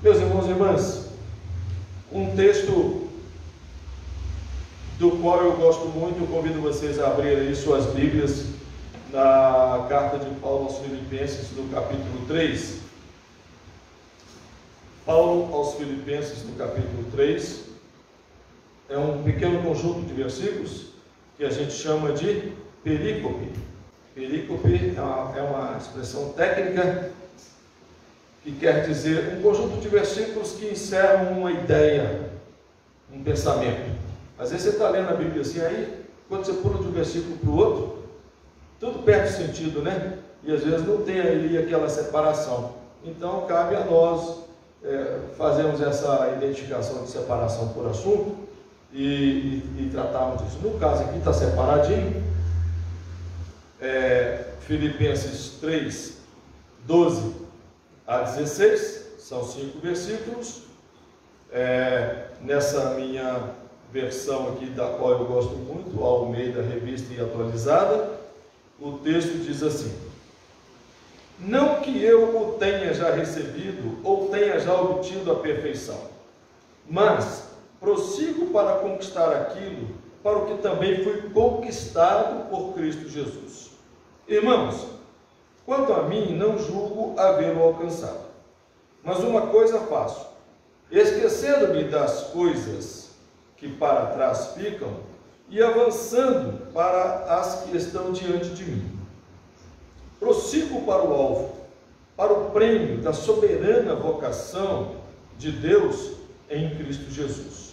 Meus irmãos e irmãs, um texto do qual eu gosto muito, eu convido vocês a abrirem aí suas Bíblias na carta de Paulo aos Filipenses, no capítulo 3. Paulo aos Filipenses, no capítulo 3, é um pequeno conjunto de versículos que a gente chama de perícope. Perícope é uma expressão técnica que quer dizer um conjunto de versículos que encerram uma ideia, um pensamento. Às vezes você está lendo a Bíblia assim, aí quando você pula de um versículo para o outro, tudo perde sentido, né? E às vezes não tem ali aquela separação. Então cabe a nós fazermos essa identificação de separação por assunto e tratarmos disso. No caso aqui está separadinho, Filipenses 3, 12 a 16, são 5 versículos. Nessa minha versão aqui, da qual eu gosto muito, Almeida Revista e Atualizada, o texto diz assim: não que eu o tenha já recebido ou tenha já obtido a perfeição, mas prossigo para conquistar aquilo para o que também fui conquistado por Cristo Jesus. Irmãos, quanto a mim, não julgo havê-lo alcançado, mas uma coisa faço, esquecendo-me das coisas que para trás ficam e avançando para as que estão diante de mim. Prossigo para o alvo, para o prêmio da soberana vocação de Deus em Cristo Jesus.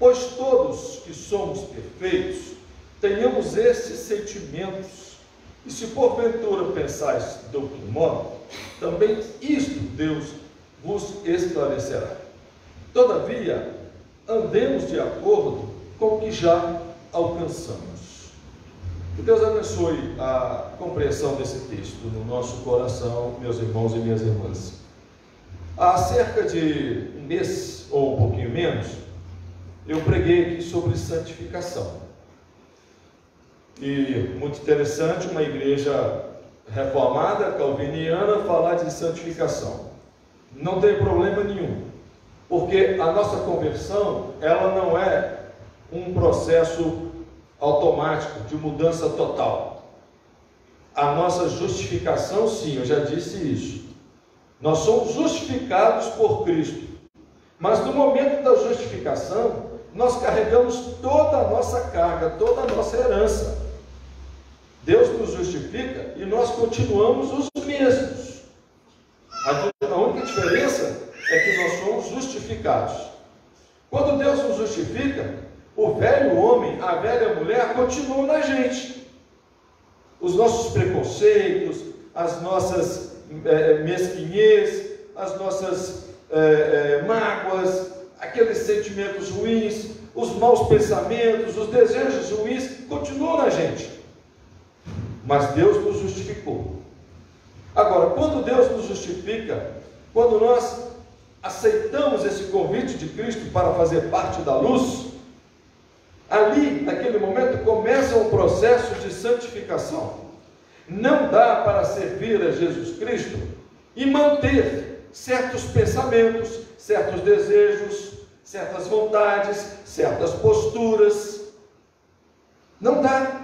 Pois todos que somos perfeitos, tenhamos estes sentimentos, e se porventura pensais de outro modo, também isto Deus vos esclarecerá. Todavia, andemos de acordo com o que já alcançamos. Que Deus abençoe a compreensão desse texto no nosso coração, meus irmãos e minhas irmãs. Há cerca de um mês, ou um pouquinho menos, eu preguei aqui sobre santificação. E muito interessante, uma igreja reformada, calviniana, falar de santificação. Não tem problema nenhum, porque a nossa conversão, ela não é um processo automático de mudança total. A nossa justificação, sim, eu já disse isso. Nós somos justificados por Cristo, mas no momento da justificação, nós carregamos toda a nossa carga, toda a nossa herança. Deus nos justifica e nós continuamos os mesmos. A única diferença é que nós somos justificados. Quando Deus nos justifica, o velho homem, a velha mulher continuam na gente. Os nossos preconceitos, as nossas mesquinhez, as nossas mágoas, aqueles sentimentos ruins, os maus pensamentos, os desejos ruins, continuam na gente. Mas Deus nos justificou. Agora, quando Deus nos justifica, quando nós aceitamos esse convite de Cristo para fazer parte da luz, ali, naquele momento, começa um processo de santificação. Não dá para servir a Jesus Cristo e manter certos pensamentos, certos desejos, certas vontades, certas posturas. Não dá.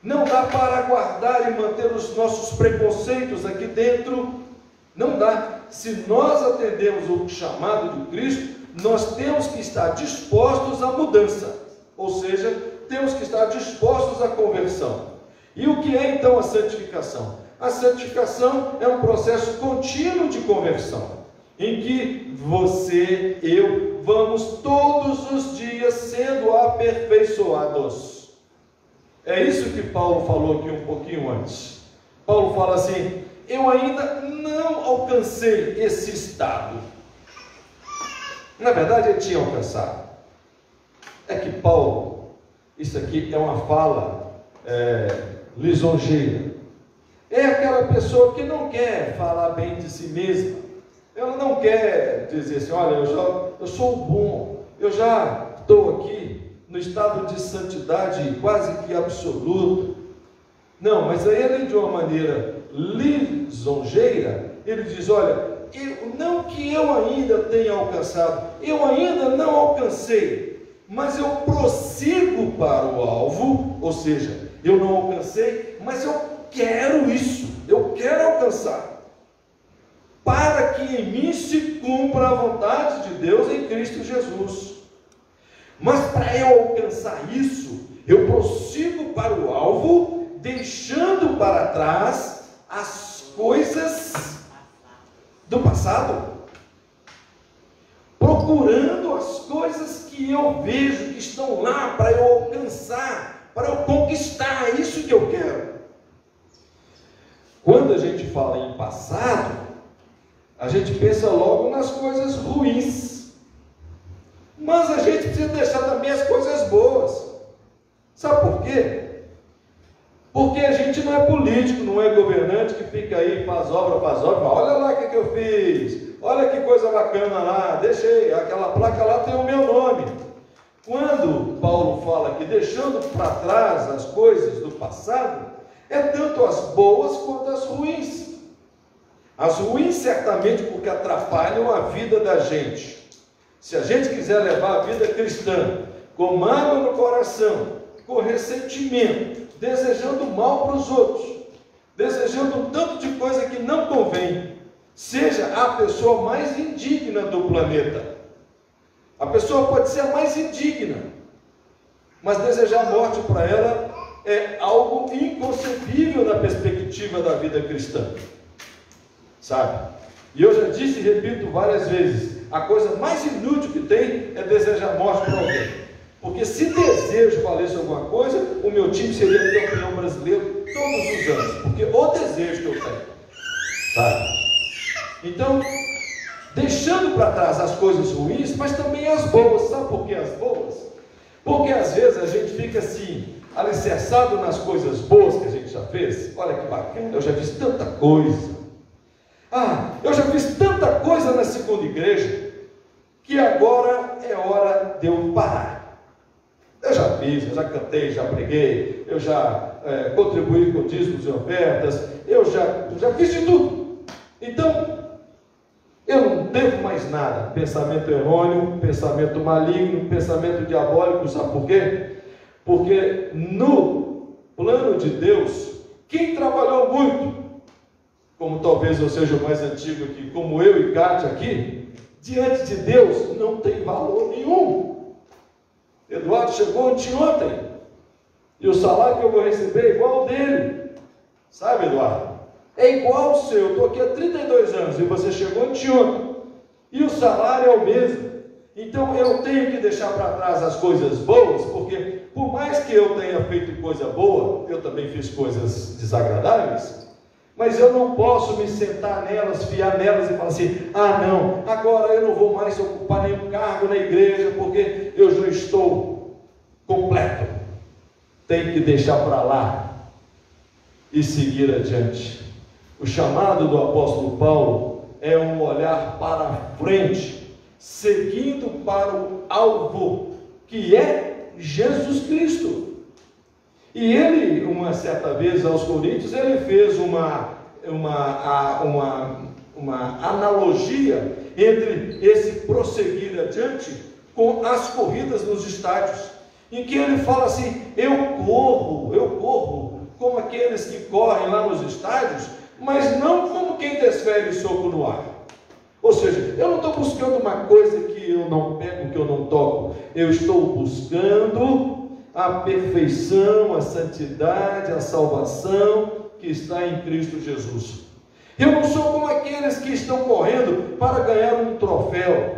Não dá para guardar e manter os nossos preconceitos aqui dentro. Não dá. Se nós atendemos o chamado de Cristo, nós temos que estar dispostos à mudança. Ou seja, temos que estar dispostos à conversão. E o que é então a santificação? A santificação é um processo contínuo de conversão, em que você, eu, vamos todos os dias sendo aperfeiçoados. É isso que Paulo falou aqui um pouquinho antes. Paulo fala assim: eu ainda não alcancei esse estado. Na verdade, ele tinha alcançado. É que Paulo, isso aqui é uma fala lisonjeira. É aquela pessoa que não quer falar bem de si mesma. Ela não quer dizer assim: olha, eu sou bom, eu já estou aqui no estado de santidade quase que absoluto. Não, mas aí ele, de uma maneira lisonjeira, ele diz: olha, não que eu ainda tenha alcançado, eu ainda não alcancei, mas eu prossigo para o alvo, ou seja, eu não alcancei, mas eu quero isso, eu quero alcançar, para que em mim se cumpra a vontade de Deus em Cristo Jesus. Mas para eu alcançar isso, eu prossigo para o alvo, deixando para trás as coisas do passado, procurando as coisas que eu vejo que estão lá para eu alcançar, para eu conquistar, é isso que eu quero. Quando a gente fala em passado, a gente pensa logo nas coisas ruins, mas a gente precisa deixar também as coisas boas. Sabe por quê? Porque a gente não é político, não é governante que fica aí, faz obra, olha lá o que eu fiz, olha que coisa bacana lá, deixei, aquela placa lá tem o meu nome. Quando Paulo fala que deixando para trás as coisas do passado, é tanto as boas quanto as ruins. As ruins certamente porque atrapalham a vida da gente. Se a gente quiser levar a vida cristã com mágoa no coração, com ressentimento, desejando mal para os outros, desejando um tanto de coisa que não convém, seja a pessoa mais indigna do planeta. A pessoa pode ser a mais indigna, mas desejar morte para ela é algo inconcebível na perspectiva da vida cristã, sabe? E eu já disse e repito várias vezes, a coisa mais inútil que tem é desejar morte para alguém. Porque se desejo valesse alguma coisa, o meu time seria campeão brasileiro todos os anos. Porque o desejo que eu tenho, sabe? Então, deixando para trás as coisas ruins, mas também as boas. Sabe por que as boas? Porque às vezes a gente fica assim, alicerçado nas coisas boas que a gente já fez. Olha que bacana, eu já fiz tanta coisa. Eu já fiz tanta coisa na segunda igreja, que agora é hora de eu parar. Eu já fiz, eu já cantei, já preguei, eu já contribuí com dízimos e ofertas, eu já fiz de tudo. Então, eu não devo mais nada. Pensamento errôneo, pensamento maligno, pensamento diabólico, sabe por quê? Porque no plano de Deus, quem trabalhou muito, como talvez eu seja o mais antigo aqui, como eu e Kátia aqui, diante de Deus não tem valor nenhum. Eduardo chegou anteontem, e o salário que eu vou receber é igual ao dele, sabe, Eduardo? É igual ao seu. Eu estou aqui há 32 anos, e você chegou anteontem, e o salário é o mesmo. Então eu tenho que deixar para trás as coisas boas, porque por mais que eu tenha feito coisa boa, eu também fiz coisas desagradáveis, mas eu não posso me sentar nelas, fiar nelas e falar assim, não, agora eu não vou mais ocupar nenhum cargo na igreja, porque eu já estou completo. Tem que deixar para lá e seguir adiante. O chamado do apóstolo Paulo é um olhar para frente, seguindo para o alvo, que é Jesus Cristo. E ele, uma certa vez aos Coríntios, ele fez uma analogia entre esse prosseguir adiante com as corridas nos estádios, em que ele fala assim, eu corro, como aqueles que correm lá nos estádios, mas não como quem desfere soco no ar. Ou seja, eu não estou buscando uma coisa que eu não pego, que eu não toco, eu estou buscando a perfeição, a santidade, a salvação que está em Cristo Jesus. Eu não sou como aqueles que estão correndo para ganhar um troféu,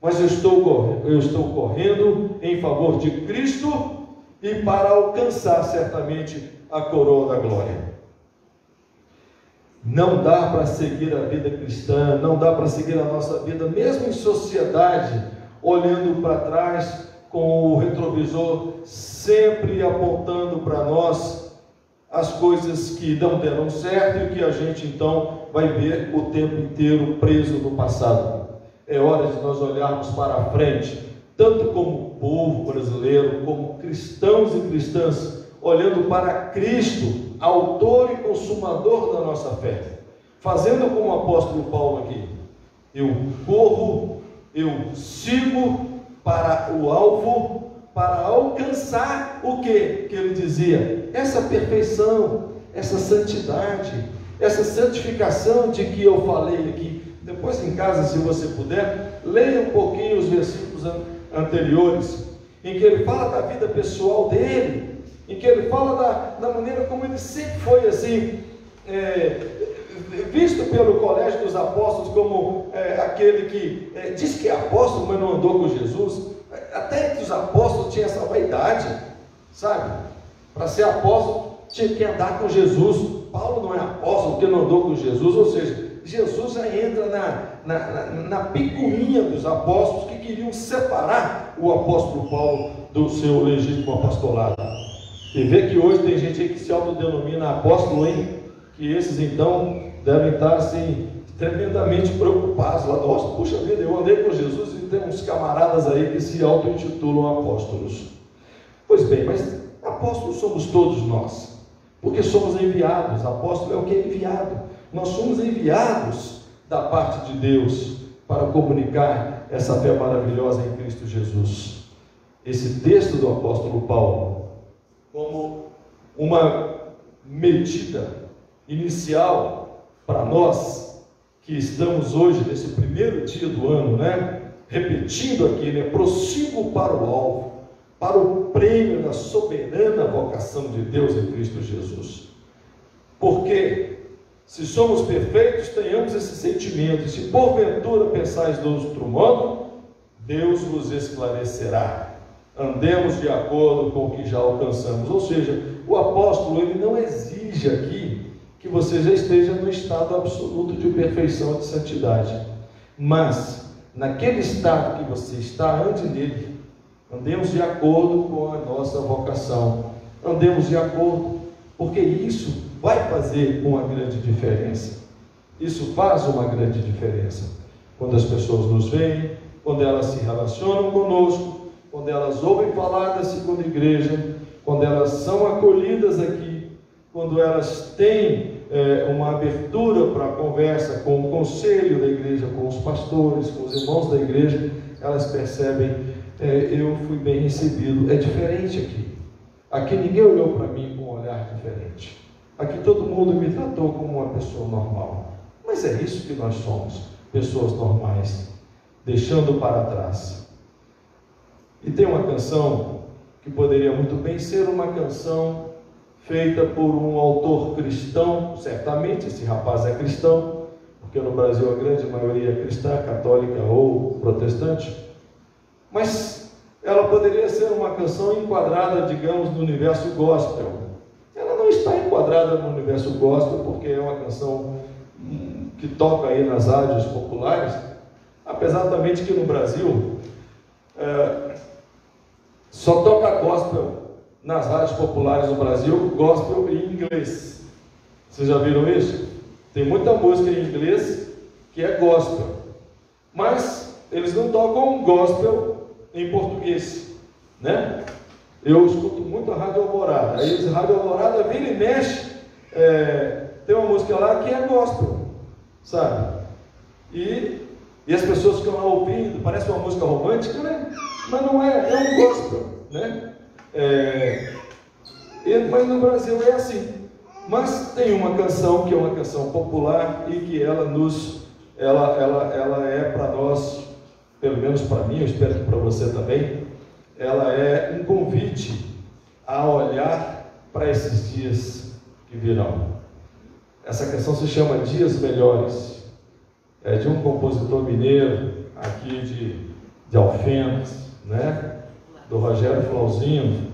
mas eu estou correndo em favor de Cristo e para alcançar certamente a coroa da glória. Não dá para seguir a vida cristã, não dá para seguir a nossa vida, mesmo em sociedade, olhando para trás, com o retrovisor sempre apontando para nós as coisas que não deram certo e que a gente então vai ver o tempo inteiro preso no passado. É hora de nós olharmos para a frente, tanto como povo brasileiro, como cristãos e cristãs, olhando para Cristo, autor e consumador da nossa fé. fazendo como o apóstolo Paulo aqui. Eu corro, eu sigo para o alvo, para alcançar o que ele dizia? Essa perfeição, essa santidade, essa santificação de que eu falei aqui. Depois em casa, se você puder, leia um pouquinho os versículos anteriores, em que ele fala da vida pessoal dele, em que ele fala da maneira como ele sempre foi assim, visto pelo colégio dos apóstolos como aquele que diz que é apóstolo, mas não andou com Jesus. Até entre os apóstolos tinha essa vaidade, sabe? Para ser apóstolo tinha que andar com Jesus. Paulo não é apóstolo porque não andou com Jesus, ou seja, Jesus já entra na picuinha dos apóstolos que queriam separar o apóstolo Paulo do seu legítimo apostolado. E vê que hoje tem gente aí que se autodenomina apóstolo, hein? Que esses então devem estar assim, tremendamente preocupados lá. Nossa, puxa vida, eu andei com Jesus e tem uns camaradas aí que se auto-intitulam apóstolos. Pois bem, mas apóstolos somos todos nós, porque somos enviados. Apóstolo é o que é enviado. Nós somos enviados da parte de Deus para comunicar essa fé maravilhosa em Cristo Jesus. Esse texto do apóstolo Paulo, como uma medida inicial para nós que estamos hoje nesse primeiro dia do ano, repetindo aqui, prossigo para o alvo, para o prêmio da soberana vocação de Deus em Cristo Jesus. Porque se somos perfeitos, tenhamos esse sentimento, e se porventura pensais de outro modo, Deus vos esclarecerá. Andemos de acordo com o que já alcançamos. Ou seja, o apóstolo ele não exige aqui que você já esteja no estado absoluto de perfeição e de santidade, mas naquele estado que você está, ande nele. Andemos de acordo com a nossa vocação, andemos de acordo, porque isso vai fazer uma grande diferença. Isso faz uma grande diferença quando as pessoas nos veem, quando elas se relacionam conosco, quando elas ouvem falar da segunda igreja, quando elas são acolhidas aqui, quando elas têm uma abertura para a conversa com o conselho da igreja, com os pastores, com os irmãos da igreja, elas percebem, eu fui bem recebido. É diferente aqui. Aqui ninguém olhou para mim com um olhar diferente. Aqui todo mundo me tratou como uma pessoa normal. Mas é isso que nós somos, pessoas normais, deixando para trás. E tem uma canção que poderia muito bem ser uma canção feita por um autor cristão. Certamente esse rapaz é cristão, porque no Brasil a grande maioria é cristã, católica ou protestante. Mas ela poderia ser uma canção enquadrada, digamos, no universo gospel. Ela não está enquadrada no universo gospel porque é uma canção que toca aí nas rádios populares, apesar também de que no Brasil só toca gospel nas rádios populares do Brasil, gospel em inglês. Vocês já viram isso? Tem muita música em inglês que é gospel, mas eles não tocam gospel em português, Eu escuto muito a Rádio Alvorada. Aí a Rádio Alvorada vira e mexe, tem uma música lá que é gospel, sabe? E as pessoas ficam lá ouvindo, parece uma música romântica, Mas não é, é um gospel, mas no Brasil é assim. Mas tem uma canção que é uma canção popular e que ela é para nós, pelo menos para mim, eu espero que para você também, ela é um convite a olhar para esses dias que virão. Essa canção se chama Dias Melhores, é de um compositor mineiro aqui de Alfenas, do Rogério Flauzinho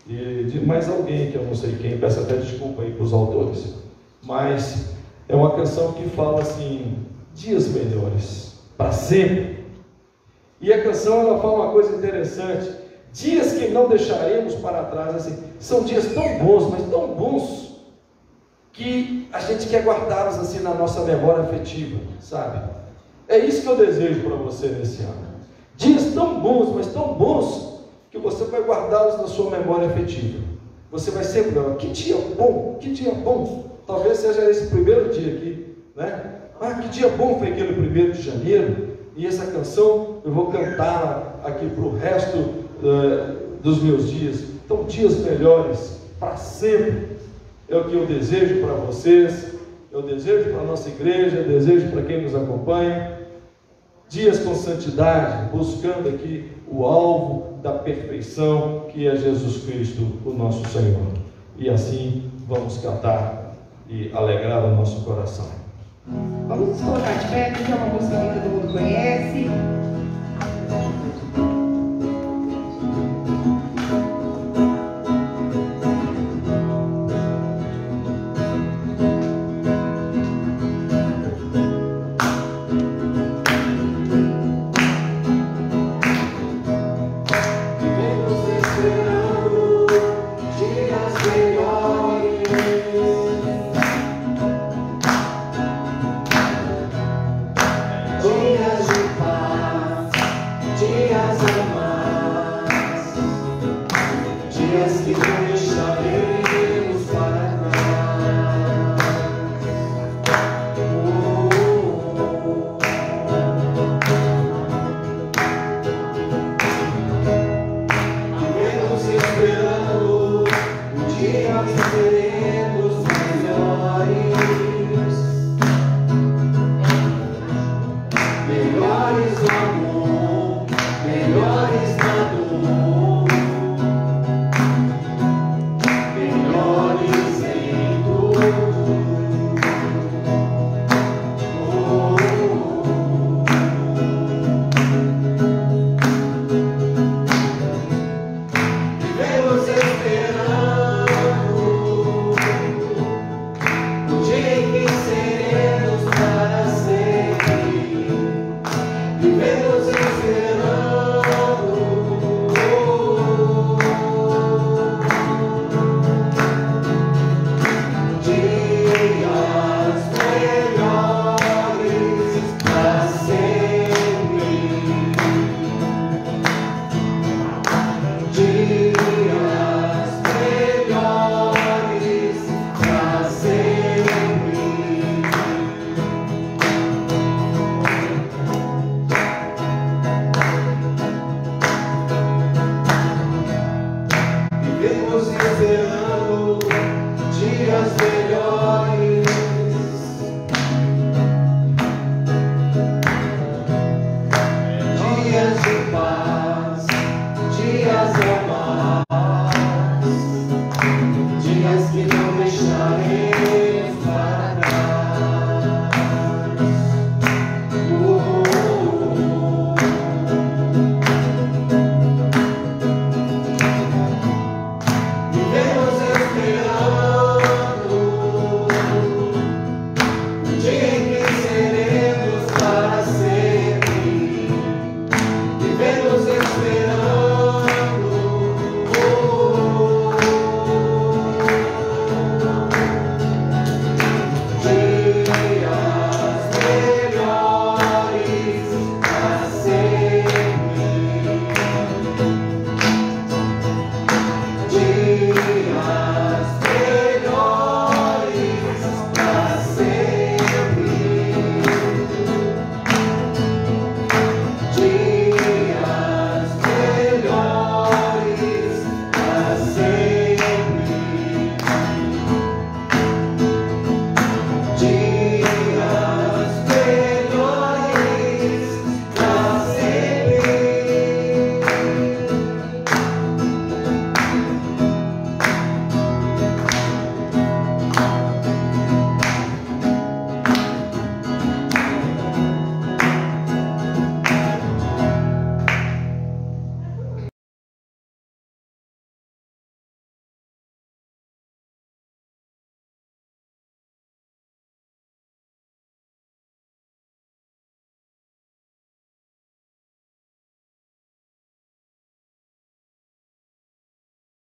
e de mais alguém que eu não sei quem, peço até desculpa aí para os autores, mas é uma canção que fala assim, dias melhores, para sempre. E a canção ela fala uma coisa interessante, dias que não deixaremos para trás, assim, são dias tão bons, mas tão bons, que a gente quer guardá-los assim na nossa memória afetiva, sabe? É isso que eu desejo para você nesse ano. Dias tão bons, mas tão bons, que você vai guardá-los na sua memória afetiva. Você vai sempre lembrar, que dia bom, que dia bom. Talvez seja esse primeiro dia aqui né? Ah, que dia bom foi aquele 1º de janeiro, e essa canção eu vou cantá-la aqui para o resto dos meus dias. Então, dias melhores para sempre é o que eu desejo para vocês, eu desejo para a nossa igreja, eu desejo para quem nos acompanha. Dias com santidade, buscando aqui o alvo da perfeição, que é Jesus Cristo, o nosso Senhor. E assim vamos cantar e alegrar o nosso coração. Vamos nos colocar de pé, porque é uma música que todo mundo conhece. Vivemos